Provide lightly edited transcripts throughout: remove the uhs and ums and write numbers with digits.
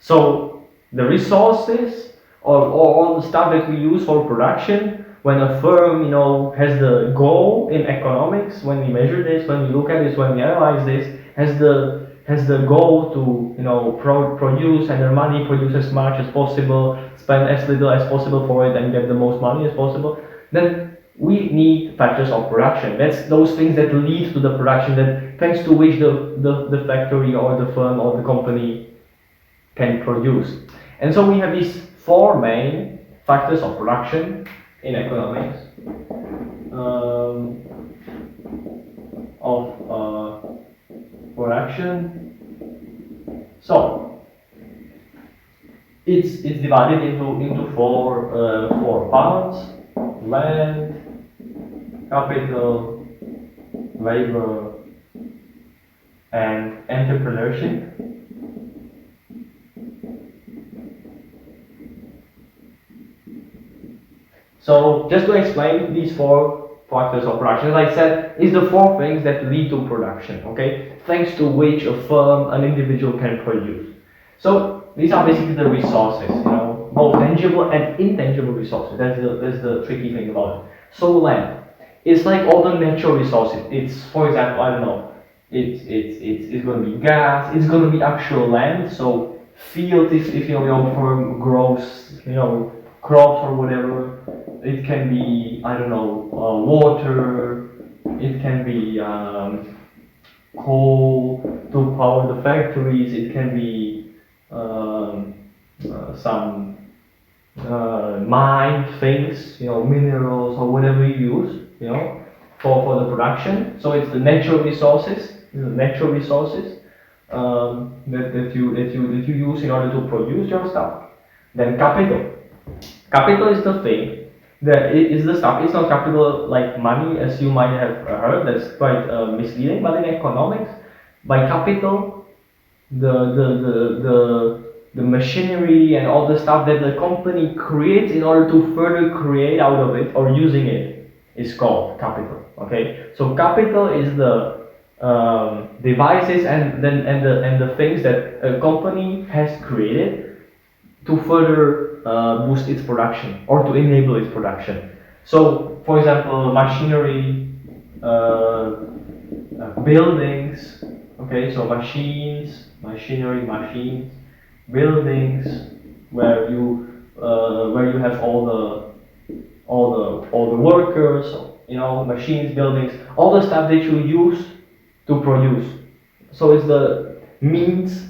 So the resources or all the stuff that we use for production, when a firm, has the goal in economics, when we measure this, when we look at this, when we analyze this, has the goal to, produce and their money, produce as much as possible, spend as little as possible for it, and get the most money as possible, then we need factors of production. That's those things that lead to the production, that thanks to which the factory or the firm or the company can produce. And so we have these four main factors of production in economics of production. So it's divided into four parts: land, capital, labor, and entrepreneurship. So just to explain these four factors of production, as I said, is the four things that lead to production, okay? Thanks to which a firm, an individual can produce. So these are basically the resources, both tangible and intangible resources. That's the tricky thing about it. So land, it's like all the natural resources. It's, for example, I don't know, it's going to be gas, it's going to be actual land. So field, if your firm grows, crops or whatever. It can be, I don't know, water. It can be coal to power the factories. It can be some mined things, minerals or whatever you use, for the production. So it's the natural resources, that you use in order to produce your stuff. Then capital. Capital is the thing that is the stuff. It's not capital like money, as you might have heard. That's quite misleading. But in economics, by capital, the machinery and all the stuff that the company creates in order to further create out of it or using it is called capital. Okay, so capital is the devices and the things that a company has created to further boost its production or to enable its production. So, for example, machinery, buildings. Okay, so machines, buildings, where you have all the workers, machines, buildings, all the stuff that you use to produce. So it's the means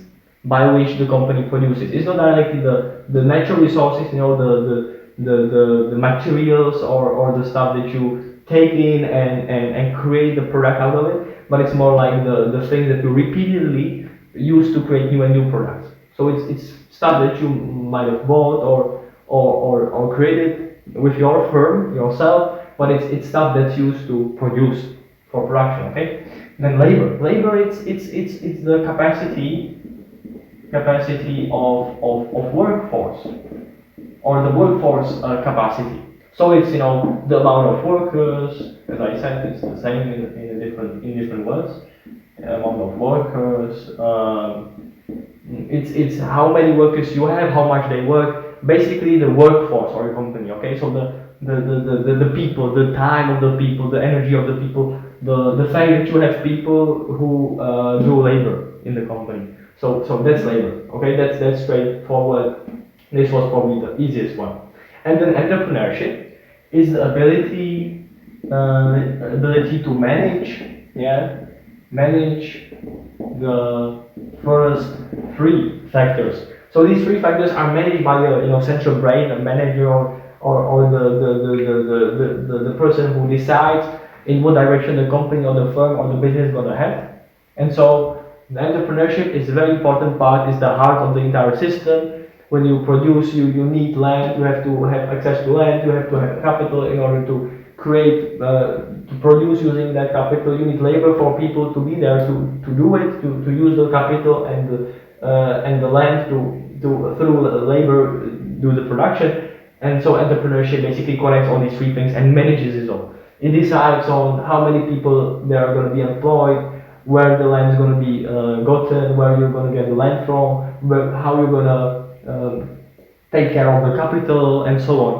by which the company produces. It's not directly the natural resources, the materials or the stuff that you take in and create the product out of it, but it's more like the things that you repeatedly use to create new and new products. So it's stuff that you might have bought or created with your firm yourself, but it's stuff that's used to produce for production. Okay. Then labor, it's the capacity of workforce, or the workforce capacity. So it's the amount of workers. As I said, it's the same in different words. Amount of workers. It's how many workers you have, how much they work. Basically, the workforce or a company. Okay, so the people, the time of the people, the energy of the people, the fact that you have people who do labor in the company. So that's labor. Okay, that's straightforward. This was probably the easiest one. And then entrepreneurship is the ability to manage the first three factors. So these three factors are managed by a central brain, a manager, or the person who decides in what direction the company or the firm or the business is going to head. And so the entrepreneurship is a very important part, is the heart of the entire system. When you produce, you need land, you have to have access to land, you have to have capital in order to create, to produce using that capital. You need labor for people to be there to do it, to use the capital and the land to through labor do the production. And so entrepreneurship basically connects all these three things and manages it all. It decides on how many people there are going to be employed, where the land is going to be gotten, where you're going to get the land from, how you're going to take care of the capital and so on.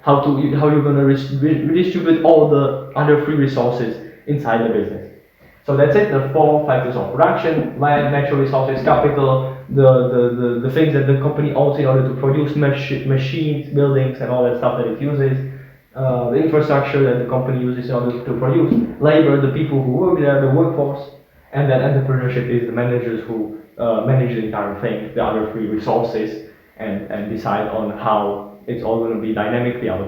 How you're going to redistribute all the other free resources inside the business. So that's it, the four factors of production: land, natural resources, capital, the things that the company owns in order to produce machines, buildings, and all that stuff that it uses, the infrastructure that the company uses in order to produce, labor, the people who work there, the workforce, and then entrepreneurship is the managers who manage the entire thing, the other free resources, and decide on how it's all going to be dynamically allocated.